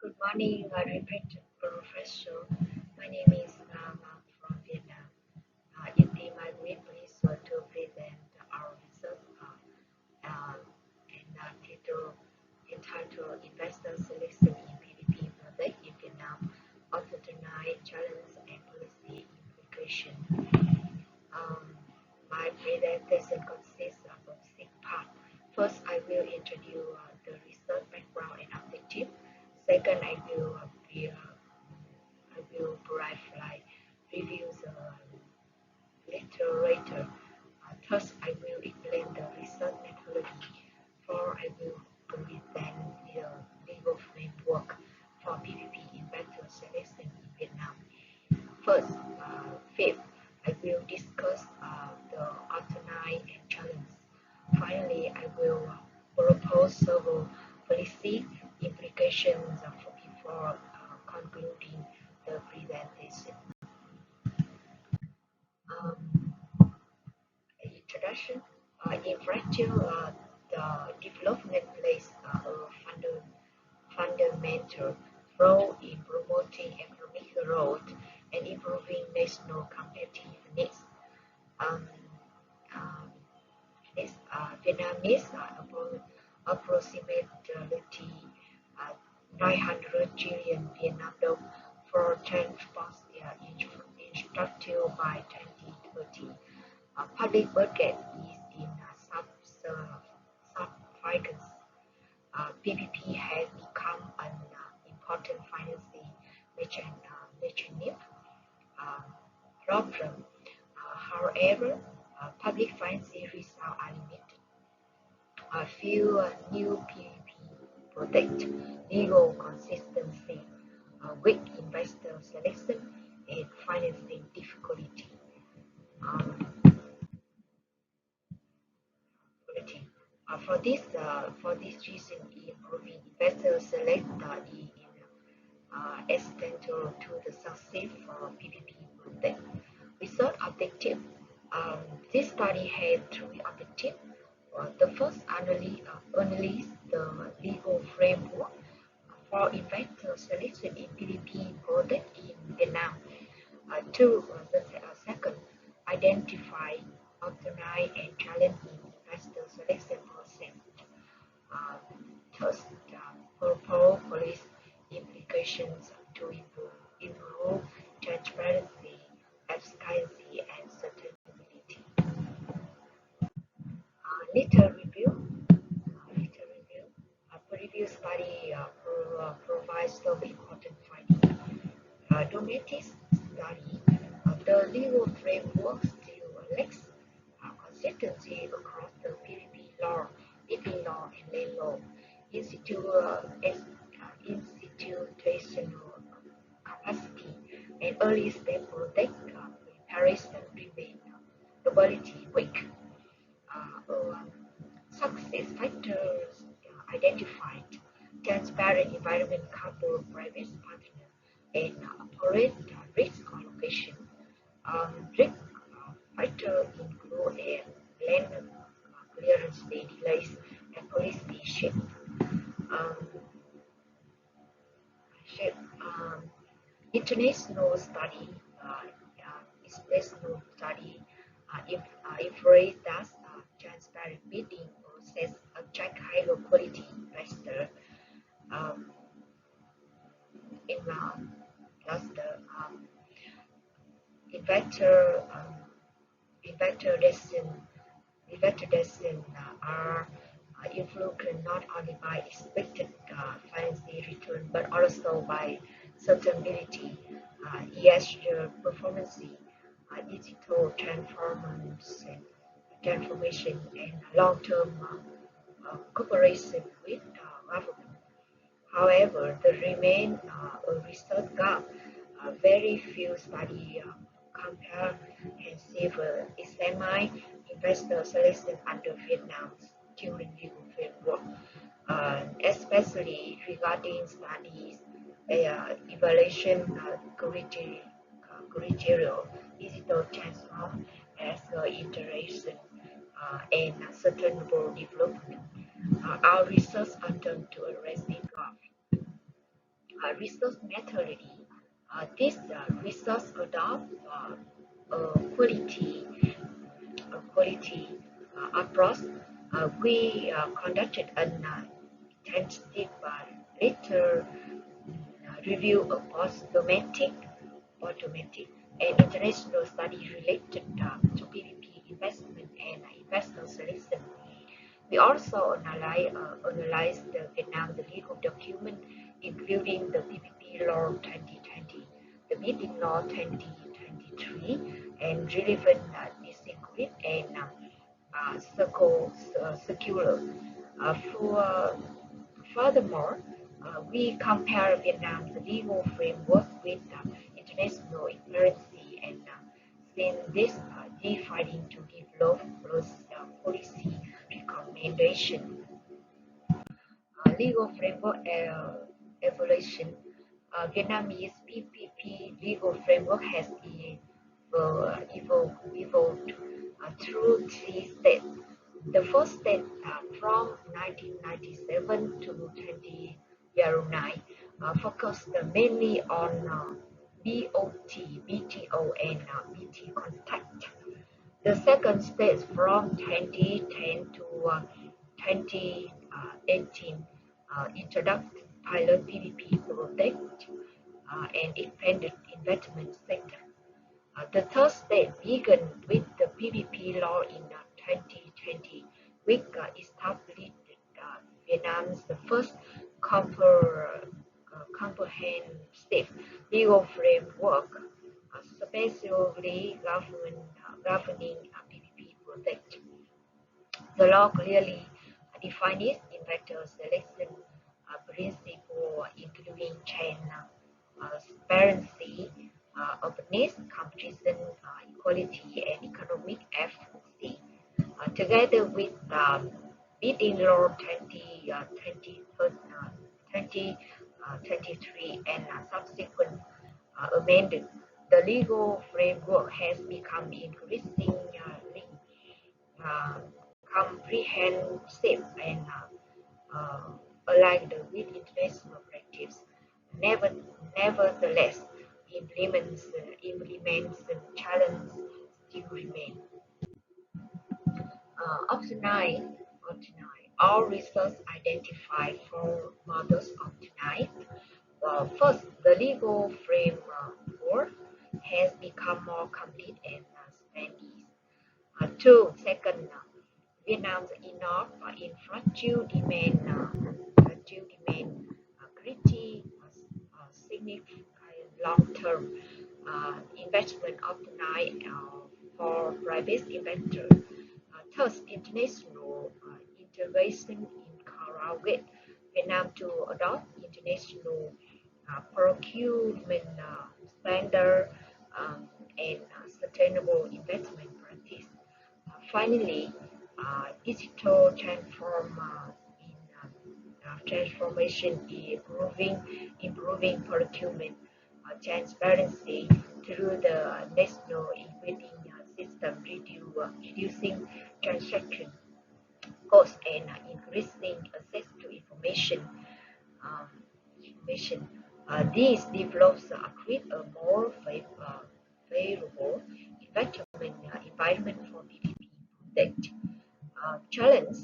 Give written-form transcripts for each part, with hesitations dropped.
Good morning, respected professor. My name is Nam from Vietnam. It is my great pleasure to present our research title entitled Investor Selection in PPP Project in Vietnam, Opportunity, Challenge, and Policy Implication. Um, my presentation consists of six parts. First, I will introduce the research background and objective. Second, I will provide like reviews literature. Third, I will explain the research methodology. Fourth, I will present the legal framework for PPP investor selection in Vietnam. First, fifth, I will discuss the alternate and challenge. Finally, I will propose several policy implications before concluding the presentation. Um, Introduction. Infrastructure the development plays a fundamental role in promoting economic growth and improving national competitiveness. Um, um, Vietnamese approximately uh, 900 trillion Vietnam dong for transport infrastructure by 2030. Public budget is in sub-finance. PPP has become an important financing mechanism problem. However, public financing results are limited. A few new PPP protect legal consistency, weak investor selection, and financing difficulty. Um, for this reason, improving investor select is essential to the success for PPP project. Research objective. This study had three objectives. The first analyze the legal framework for investor selection in PPP project in Vietnam. Second, identify, optimize, and challenge investor selection process. Uh, Third, propose policy implications to improve transparency, efficacy, and sustainability. Literature review. Literature review. A previous study provides some important findings. Domestic study. The legal framework still lacks consistency across the PPP law, PP law, and land law. Institutional capacity and early step project comparison remain ability weak. Success factors identified: transparent environment cover private partner and appropriate risk allocation. Risk factors include land clearance delays and policy shift. Um, shift International study, international study, infrared that transparent bidding process attract higher quality investor. Um, in Thus the investor investor decision investor decision are influenced not only by expected financial return but also by sustainability, ESG performance, digital transformation, and long-term cooperation with government. However, there remain a research gap. Very few studies comprehensive examine investor selection under Vietnam's current legal framework, especially regarding studies, evaluation criteria, digital transform as interaction and sustainable development. Our research attempt to address this gap. research methodology. This research adopt a quality approach. We conducted an intensive later review of both domestic and international studies related to PPP investment and investor selection. We also analyzed the Vietnam the legal document, including the PPP Law 2020, the Meeting Law 2023, and relevant district and circular. Furthermore, we compare Vietnam's legal framework with international experience and send this defining to develop policy recommendation. Legal framework evolution. Vietnamese PPP legal framework has evolved through three steps. The first step from 1997 to 2009 focused mainly on BTO, and BT contact. The second stage from 2010 to 2018 introduced pilot PPP project and expanded investment sector. The third stage began with the PPP law in 2020, which established Vietnam's first comprehensive legal framework, specifically governing PPP project. The law clearly defines investor selection principles, including transparency, openness, competition, equality, and economic efficiency. Together with Meeting Law 2023 and subsequent amended, the legal framework has become increasingly uh, comprehensive and aligned with international practice. Nevertheless, implementation challenges still remain. Of tonight, our research identified four models of tonight. First, the legal framework has become more complete and standardized. Second, Vietnam's enough infrastructure demand gritty, significant long-term investment optimized for private investors. Third, international integration encouraged Vietnam to adopt international procurement standard and sustainable investment practice. Finally, digital transformation is improving procurement transparency through the national equity system, reducing transaction costs and increasing access to information. Um, these develops create a more favorable investment environment for PPP project. Challenge,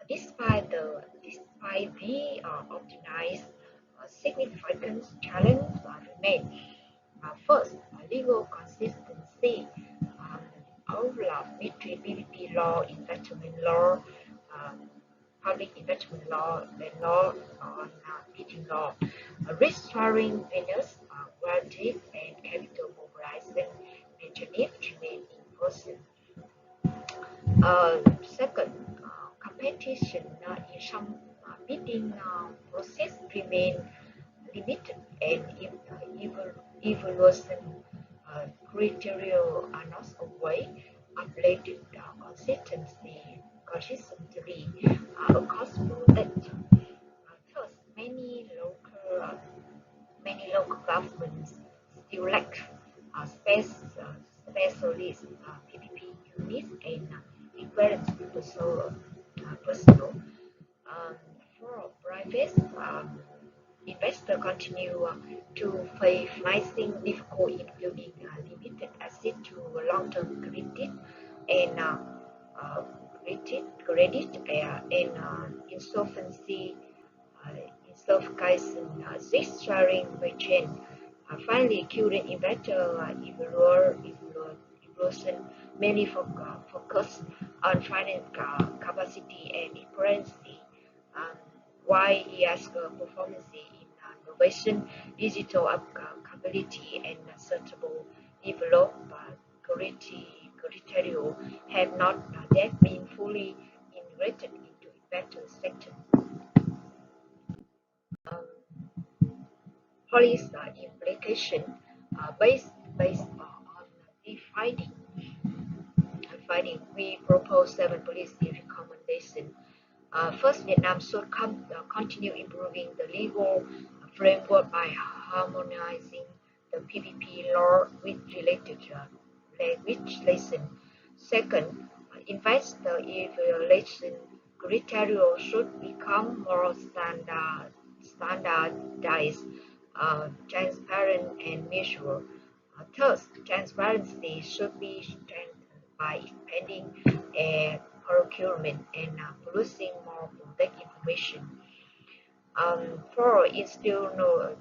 despite the optimized significant challenge remain. First, legal consistency. Um, Overlap between PPP law, investment law, um, public investment law, and law on bidding law, restoring winners, relative and capital mobilization mechanism remain in person. Second, competition in some bidding process remain limited and evaluation criteria are not always updated consistently across projects. Thus, many local governments still lack specialist PPP units and experienced personnel. Um, for private investors continue to face financing difficulties, including limited access to long-term credit and uh, and insolvency, risk sharing by chain. Finally, current investor evolution mainly focus on finance capacity and currency, um, while ESG performance in innovation, digital capability, and suitable developed criteria have not yet been fully integrated into investor sector. Um, Policy implication based on defining, we propose 7 policy recommendations. First, Vietnam should continue improving the legal framework by harmonizing the PPP law with related legislation. Second, investor evaluation criteria should become more standardized, transparent, and measurable. Third, transparency should be strengthened by expanding procurement and producing more public information. For institutional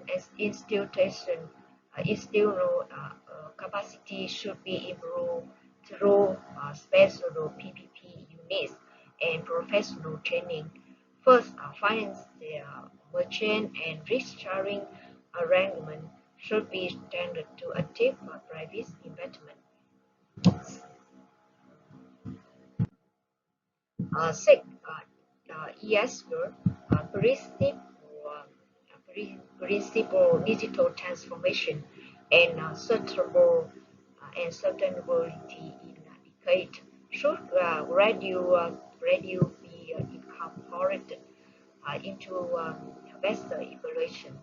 capacity should be improved through special PPP units and professional training. First, finance merchant and risk sharing arrangement should be standard to achieve private investment. Six, ESG principle digital transformation and sustainability in decade should gradually be incorporated into investor evaluation.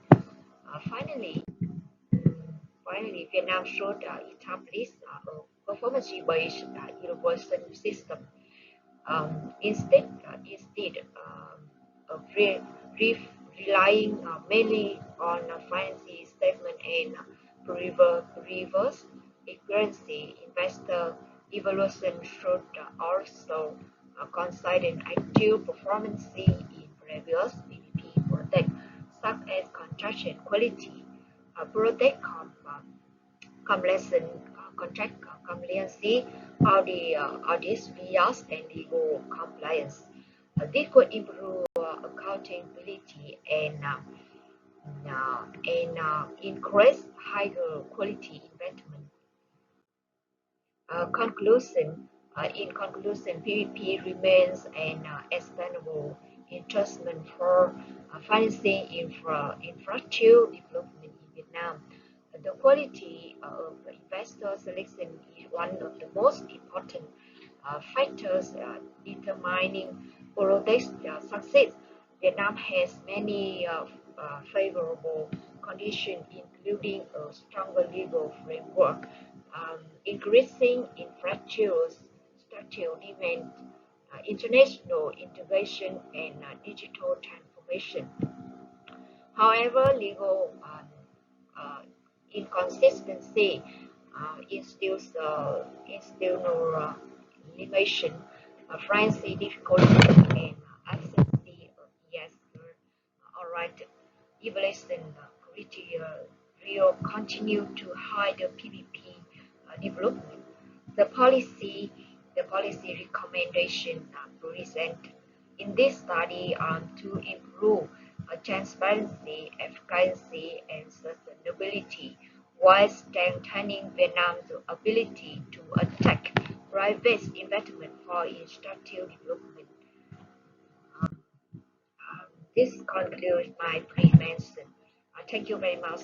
Finally, Vietnam should establish a performance-based evaluation system instead of relying mainly on financial statement and reverse accuracy. Investor evaluation should also consider active performance in previous PPP projects, such as construction quality, project completion, contract compliancy, audit bias, and legal compliance. This could improve accountability and increase higher quality investment. In conclusion, PPP remains an expandable investment for financing infrastructure development in Vietnam. The quality of investor selection is one of the most important factors determining project success. Vietnam has many favorable conditions, including a stronger legal framework, increasing structural demand, international integration, and digital transformation. However, legal inconsistency institutional limitation, financial difficulties, and absentee of yes alright evaluation criteria continue to hide the PPP development. The policy the policy recommendation present in this study to improve transparency, efficacy, and sustainability while strengthening Vietnam's ability to attract private investment for infrastructure development. This concludes my presentation. Thank you very much